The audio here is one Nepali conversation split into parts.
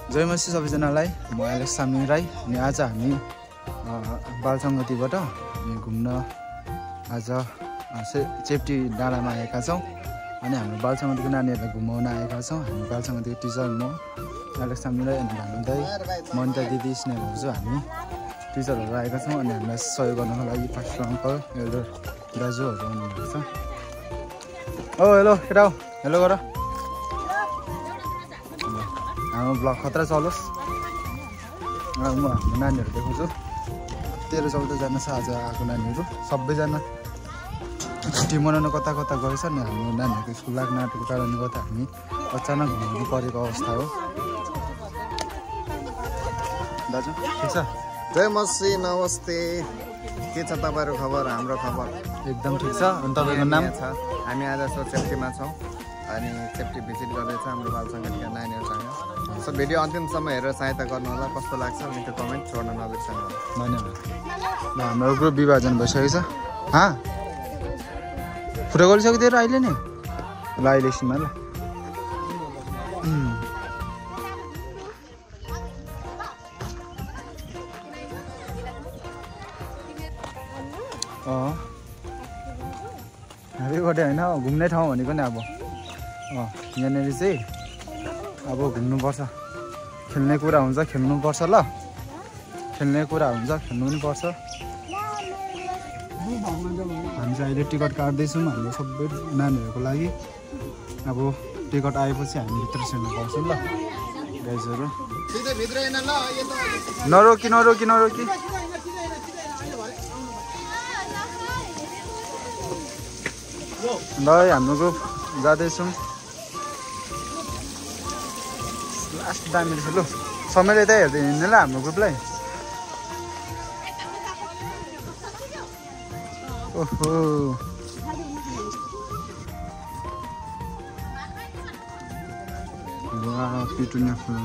जय मसी सबैजनालाई, म एलेक्स सामी राई अनि आज हामी बालसङ्गतिबाट हामी घुम्न आज चेप्टी डाँडामा आएका छौँ अनि हाम्रो बालसङ्गतिको नानीहरूलाई घुमाउन आएका छौँ। हामी बालसङ्गतिको टिचर म एलेक्स सामी राई अनि भानु दाइ, मनिता दिदी, स्नेह भाउजू हामी टिचरहरू आएका छौँ अनि हामीलाई सहयोग गर्नको लागि पास्टर अङ्कल एल्डर दाजुहरू आउनुभएको छ। ओ हेलो केटा हो, हेलो गर। हाम्रो ब्लग खतरा चलोस्। म हाम्रो नानीहरू देखाउँछु। 13-14जना छ आज आएको नानीहरू। सबैजना छुट्टी मनाउन कता कता गएछ नि। हाम्रो नानीहरूको स्कुल लाग्न आँटेको कारणले गर्दा हामी अचानक घुम्नु परेको अवस्था हो। दाजु ठिक छ? जय मसी, नमस्ते। के छ तपाईँहरूको खबर? हाम्रो खबर एकदम ठिक छ। अनि तपाईँको नाम? हामी आज चेप्टीमा छौँ अनि चेप्टी भिजिट गर्दैछ हाम्रो बालसङ्गतिका नानीहरूसँग। सो भिडियो अन्तिमसम्म हेरेर सहायता गर्नु होला। कस्तो लाग्छ मिठो कमेन्ट छोड्न नबिर्सनु होला। धन्यवाद। ल हाम्रो ग्रुप विभाजन भइसकेको छ। फुटो गरिसक्यो तेरो अहिले नै? ल अहिले एकछिनमा ल। ह्याप्पी बर्थडे होइन, घुम्ने ठाउँ भनेको नि अब यहाँनिर चाहिँ अब घुम्नुपर्छ। खेल्ने कुरा हुन्छ, खेल्नुपर्छ। ल खेल्ने कुरा हुन्छ, खेल्नु पनि पर्छ। हामी चाहिँ अहिले टिकट काट्दैछौँ हाम्रो सबै नानीहरूको लागि। अब टिकट आएपछि हामी भित्र छिर्नु पाउँछौँ। ल गाइजहरू नरोकी नरोकी नरोकी। ल हाम्रो ग्रुप जाँदैछौँ। लास्ट दामी रहेछ। लु समयले त हेर्दै हिँड्ने ल हाम्रो ग्रुपलाई। ओहो पिटुनिया फुल।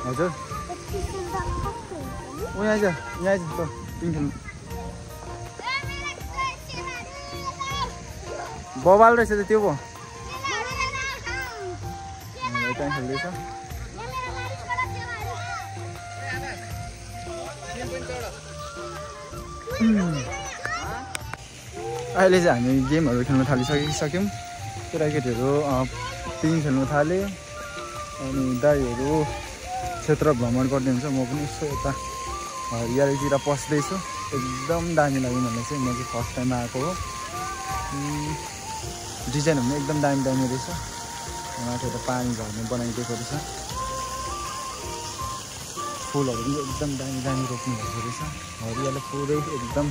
हजुर यहाँ आइज, यहाँ आइज त पिङ खेल्नु। बबाल रहेछ त त्यो पो त्यहाँ खेल्दैछ। अहिले चाहिँ हामी गेमहरू खेल्न थालिसकिसक्यौँ। केटाकेटीहरू पिङ खेल्नु थाले अनि दाईहरू क्षेत्र भ्रमण गर्ने हुन्छ। म पनि यसो यता हरियालीतिर पस्दैछु। एकदम दामी लाग्यो मलाई चाहिँ। म चाहिँ फर्स्ट टाइम आएको हो। डिजाइनहरू पनि एकदम दामी दामी रहेछ। माथि त पानी झर्ने बनाइदिएको रहेछ। फुलहरू पनि एकदम दामी दामी रोप्नु भएको रहेछ। हरियाली पुरै एकदम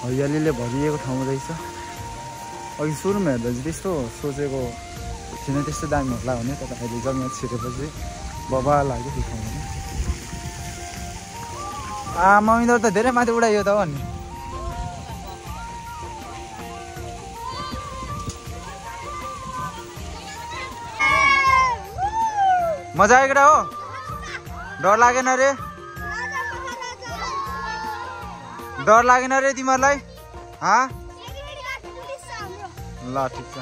हरियालीले भरिएको ठाउँ रहेछ। अघि सुरुमा हेर्दा चाहिँ त्यस्तो सोचेको थिएन त्यस्तो दामी होला भने, तर अहिले जम्मा छिरेपछि बबा लाग्यो त्यो ठाउँ। ममिदर त धेरै माथि उडाइयो त भन्ने। मजा आयो केटा हो? डर लागेन रे? डर लागेन रे तिमीहरूलाई? ल ठिक छ।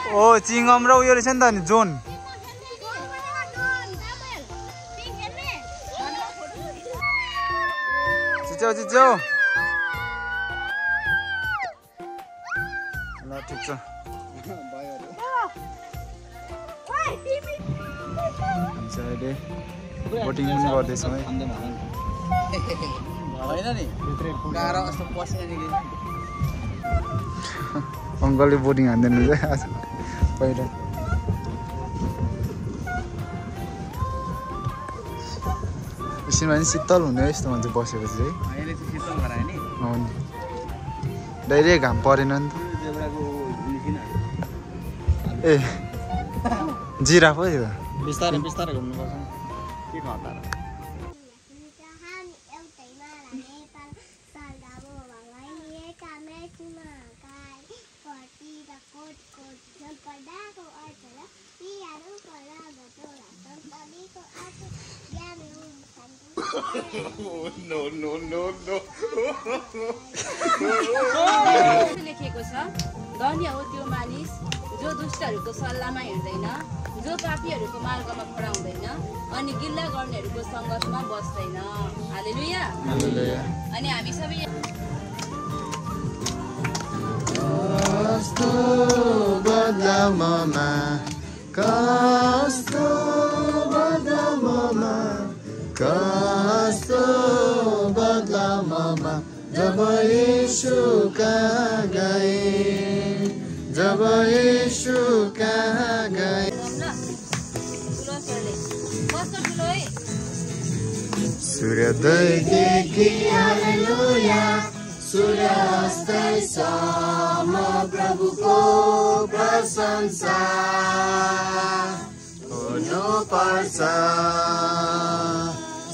ओ चिङ्गम र उयो रहेछ नि त नि जोन। चिच्याउ चिच्याउ। ल ठिक छ। हामी चाहिँ अहिले बोटिङ पनि गर्दैछौँ है। अङ्कलले बोटिङ हान्दैन चाहिँ आज पहिला। एकछिनमा पनि शीतल हुने यस्तो मान्छे बसेपछि चाहिँ। डाइरेक्ट घाम परेन नि त। ए जिराफ हो त्यो। बिस्तारै बिस्तारै घुम्नुपर्छ। के खतरा। लेखिएको छ धन्य हो त्यो मानिस जो दुष्टहरूको सल्लाहमा हिँड्दैन, जो पापीहरूको मार्गमा खडा हुँदैन अनि गिल्ला गर्नेहरूको सङ्गतमा बस्दैन। हालेलुया। अनि हामी सबै कस्तो बदलाममा कस्तो बदलाममा कस्तो बदलाममा जब यीशु कहाँ गए जब यीशु कहाँ गए सूर्योदयदेखि हालेलुया सूर्यास्तसम्म प्रभुको प्रशंसा हुनुपर्छ।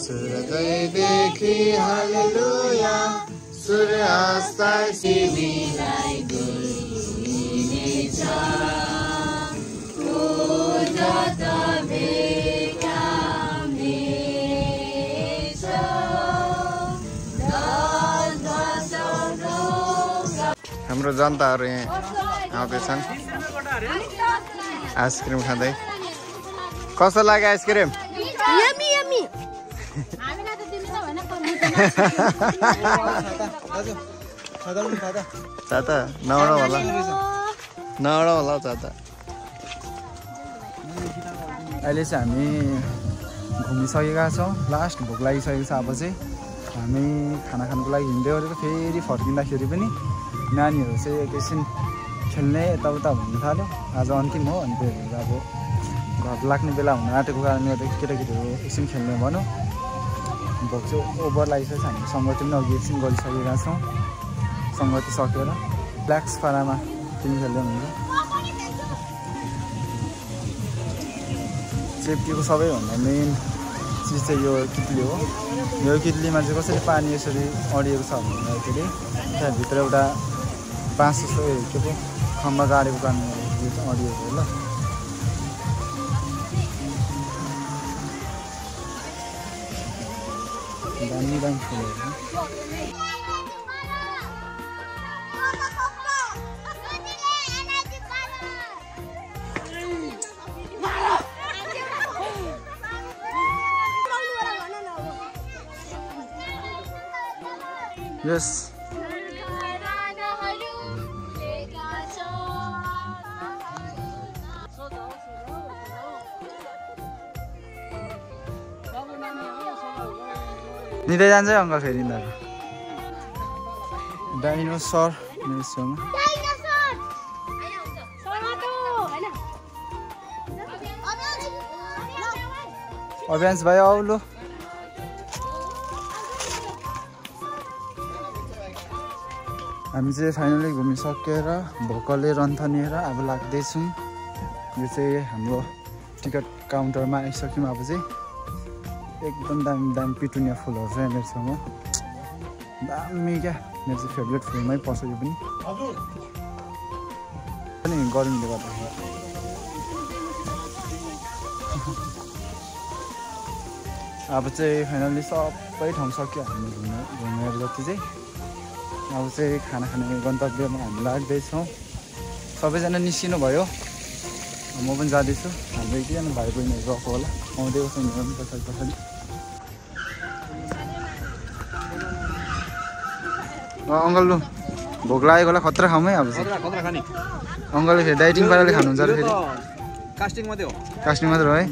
सूर्योदयदेखि हालेलुया सूर्यास्तसम्मलाई दिनेछ उजत हाम्रो जनताहरू यहाँ आउँदैछन् आइसक्रिम खाँदै। कस्तो लाग्यो आइसक्रिम? चाता नौडा होला चाता। अहिले चाहिँ हामी घुमिसकेका छौँ, लास्ट भोक लागिसकेको छ। अब चाहिँ हामी खाना खानुको लागि हिँड्दै गरेको, फेरि फर्किँदाखेरि पनि नानीहरू चाहिँ एकैछिन खेल्ने यताउता हुनु थाल्यो। आज अन्तिम हो, अनि त्यही भएर अब घर लाग्ने बेला हुन आँटेको कारणले गर्दा केटाकेटीहरू एकछिन खेल्ने भनौँ। भोक चाहिँ ओभर लागिसकेको छ। हामी सङ्गति पनि अघि एकछिन गरिसकेका छौँ। सङ्गति सकेर ब्ल्याक्स पारामा तिमी खेल्दै हुन्छ। चेप्टीको सबैभन्दा मेन चिज चाहिँ यो कित्ली हो। यो कित्लीमा चाहिँ कसरी पानी यसरी अडिएको छ भन्दाखेरि त्यहाँभित्र एउटा बाँस जस्तो के पो खम्बा गाडेको कारणले यो चाहिँ अडिएको हो। ल दामी दामी फुलहरू यस निदै जान्छ अङ्कल फेरि यिनीहरू। डाइनोसर मेरो छेउमा अभियान्स भाइ आउलो। हामी चाहिँ फाइनली घुमिसकेर भोकले रन्थनिएर अब लाग्दैछौँ। यो चाहिँ हाम्रो टिकट काउन्टरमा आइसक्यौँ। अब चाहिँ एकदम दामी दामी पिटुनिया फुलहरू छ मेरो छेउमा, दामी क्या। मेरो चाहिँ फेभरेट फुलमै पर्छ यो पनि गर्मीले गर्दाखेरि। अब चाहिँ फाइनली सबै ठाउँ सक्यो हामी घुमेर जति चाहिँ। अब चाहिँ खाना खाने गन्तव्यमा हामी लाग्दैछौँ। सबैजना निस्किनु भयो, म पनि जाँदैछु। हाम्रो एकजना भाइ बहिनीहरू गएको होला, आउँदै छ उनीहरू पनि पछाडि पछाडि। अङ्कल लु भोक लागेको होला, खतरा खाउँ है। अब चाहिँ अङ्कलले फेरि डाइटिङ पाराले खानुहुन्छ अरे। फेरि कास्टिङ मात्रै हो है,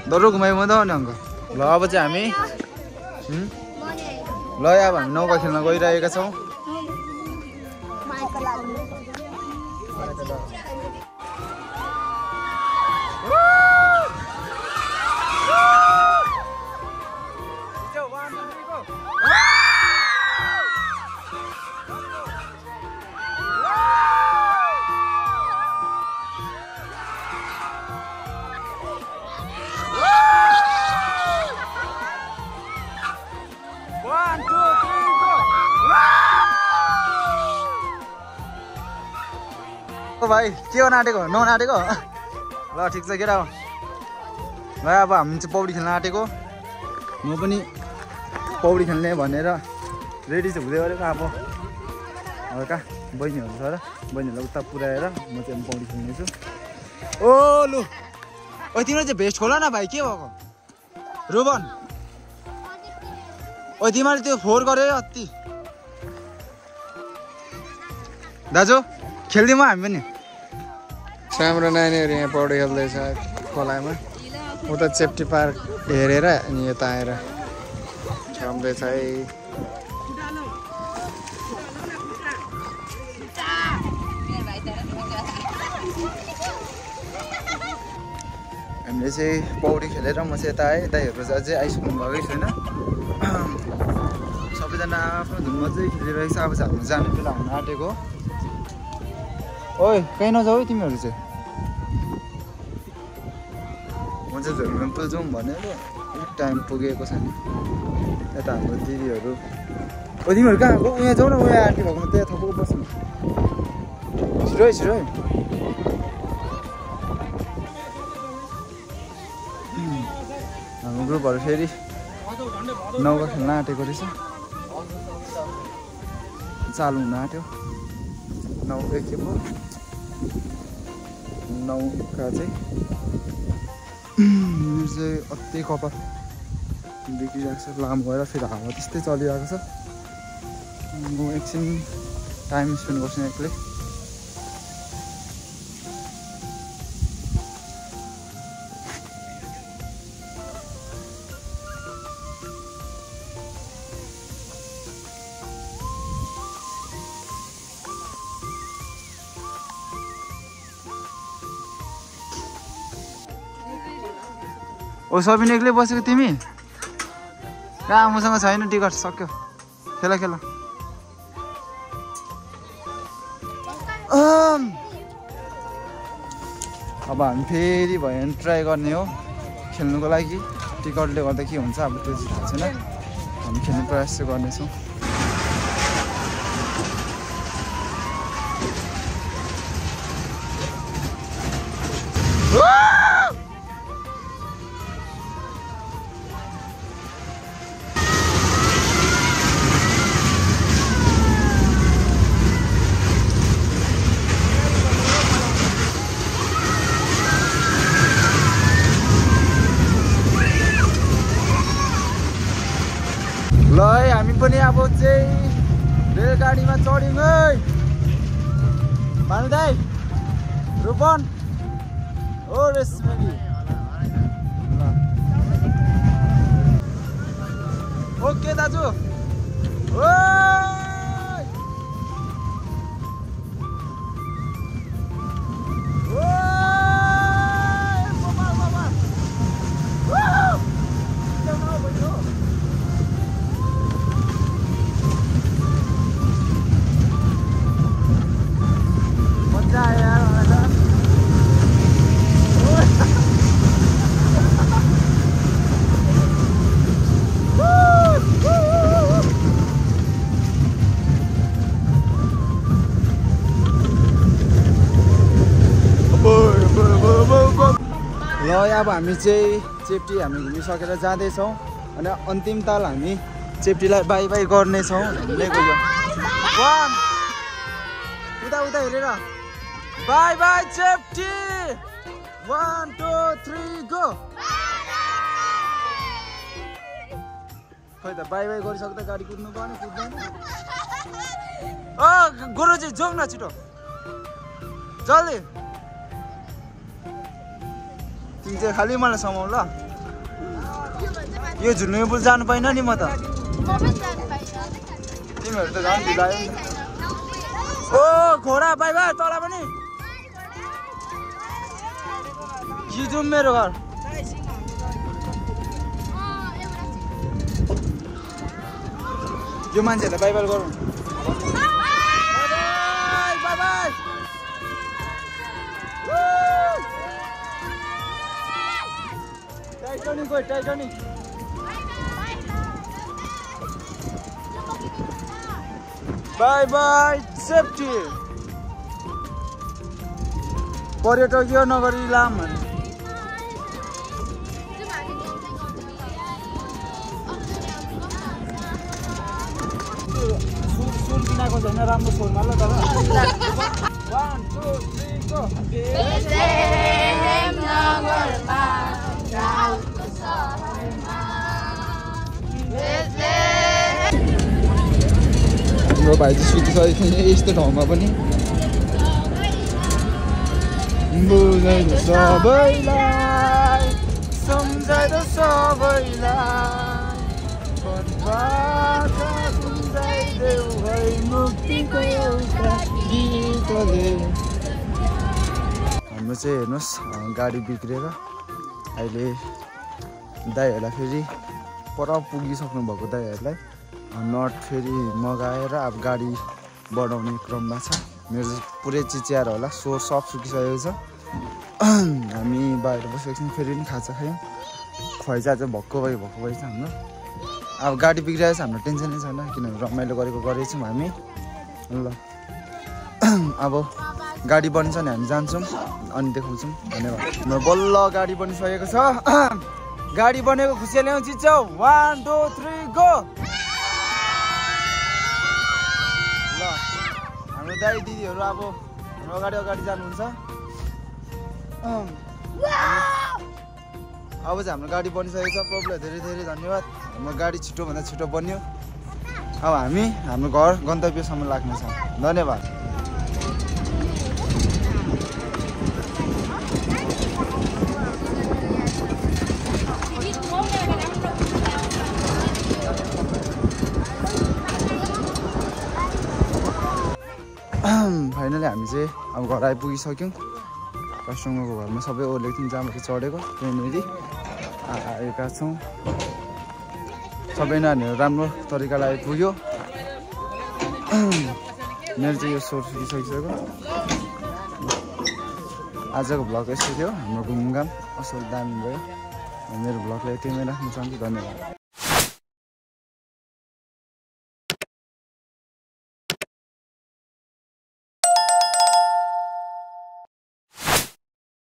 डरो घुमायो म त नि अङ्कल। ल अब चाहिँ हामी ल अब हामी नौका खेल्न गइरहेका छौँ। भाइ के हो नाटेको? नौ नाटेको ल ठिक छ केटा। अब हामी चाहिँ पौडी खेल्न आँटेको म पनि पौडी खेल्ने भनेर रेडी चाहिँ हुँदै गरेको अब हल्का बहिनीहरू छ र बहिनीहरूलाई उता पुऱ्याएर म चाहिँ पौडी खेल्नेछु ओ लु ओ तिम्रो चाहिँ भेस्ट खोला न भाइ के भएको रोबन ओ तिमीले त्यो फोहोर गऱ्यो अति दाजु खेल्दिउँ हामी पनि हाम्रो नानीहरू यहाँ पौडी खेल्दैछ खोलामा उता सेफ्टी पार्क हेरेर अनि यता आएर खेल्दैछ है हामीले चाहिँ पौडी खेलेर म चाहिँ यता आएँ दाइहरू चाहिँ अझै आइसक्नु भएकै छैन सबैजना आफ्नो धुनमा चाहिँ खेलिरहेको छ अब चाहिँ हाम्रो जाने बेला हुन आँटेको ओइ कहीँ नजाऊ है तिमीहरू चाहिँ म चाहिँ झोलुङ पुल जाउँ भनेर अलिक टाइम पुगेको छ नि यता हाम्रो दिदीहरू ओ तिमीहरू कहाँ गयो यहाँ जाऊ न उयो आन्टी भएकोमा त्यहाँ थप्पु बस्नु छिटो छिटो हाम्रो ग्रुपहरू फेरि नौका खेल्न आँटेको रहेछ चालु हुन आँट्यो नौका के पो नौका चाहिँ अति कपाल बिग्रिरहेको छ लामो भएर फेरि हावा त्यस्तै चलिरहेको छ म एकछिन टाइम स्पेन्ड गर्छु एक्लै ओ सबिन एक्लै बसेको तिमी कहाँ मसँग छैन टिकट सक्यो खेल खेल अब हामी फेरि भयो भने ट्राई गर्ने हो खेल्नुको लागि टिकटले गर्दा के हुन्छ अब त्यो चाहिँ थाहा छैन हामी खेल्ने प्रयास चाहिँ गर्नेछौँ ल है हामी पनि अब चाहिँ रेलगाडीमा चढ्यौँ है भानु दाइ रूपन ओ रेशमी ओके दाजु ओ अब हामी चाहिँ चेप्टी हामी घुमिसकेर जाँदैछौँ अनि अन्तिम ताल हामी चेप्टीलाई बाई बाई गर्नेछौँ हामीले गयो उता उता हेरेर बाई बाई चेप्टी 1 2 3 गो खै त बाई बाई गरिसक्दा गाडी कुद्नु पर्ने कुद्दैन गुरुजी जाउँ न छिटो जल्दी तिमी चाहिँ खालि मलाई समाउ ल यो झुल्ने पुल जानु पाइन नि म त तिमीहरू त झन् ढिलायो नि ओ घोडा बाई बाई तल पनि यो जाउँ मेरो घर यो मान्छेहरूलाई बाई बाई गरौँ बाई बाई टाइटनिक गयो टाइटनिक बाई बाई सेफ्टी पर्यटकीय नगरी लाम सुर बिनाको छैन राम्रो स्वरमा ल दादा 1 2 3 गो बेथलेहेम नगरमा दाउदको सहरमा बेथलेहेम हाम्रो भाइ चाहिँ सुतिसकेको थिएन यस्तो ठाउँमा पनि बुझाइदो सबैलाई सम्झाइदो सबैलाई बनबाट गुन्जाइदेऊ है मुक्तिको एउटा गीतले हाम्रो चाहिँ हेर्नुहोस् गाडी बिग्रेर अहिले दाइहरूलाई फेरि पर पुगिसक्नु भएको दाइहरूलाई नट फेरि मगाएर अब गाडी बढाउने क्रममा छ मेरो पुरै चिच्याएर होला सोर सब सुकिसकेको छ हामी बाहिर बसेको छौँ फेरि पनि खाजा खायौँ खुवाइजा चाहिँ भक्कु भइ छ हाम्रो अब गाडी बिग्रिरहेको छ हाम्रो टेन्सनै छैन किनभने रमाइलो गरेको छौँ हामी ल अब गाडी बनिन्छ नि हामी जान्छौँ अनि देखाउँछौँ धन्यवाद हाम्रो बल्ल गाडी बनिसकेको छ गाडी बनेको खुसी ल्याउँ चिच्याउ 1 2 3 गो ल हाम्रो दाइ दिदीहरू अब हाम्रो अगाडि जानुहुन्छ अब चाहिँ हाम्रो गाडी बनिसकेको छ प्रभुलाई धेरै धेरै धन्यवाद हाम्रो गाडी छिटोभन्दा छिटो बन्यो अब हामी हाम्रो घर गन्तव्यसम्म लाग्नेछौँ धन्यवाद फाइनली हामी चाहिँ अब घर आइपुगिसक्यौँ कस्टमरको घरमा सबै ओर्लेको थियौँ जहाँबाट चढेको त्यहाँनिर आएका छौँ सबै नानीहरू राम्रो तरिकाले आइपुग्यो मेरो चाहिँ यो सोर सुकिसकिसक्यो आजको भ्लग यस्तो थियो हाम्रो घुमघाम असल दामी भयो मेरो भ्लगलाई यतिमै राख्न चाहन्छु धन्यवाद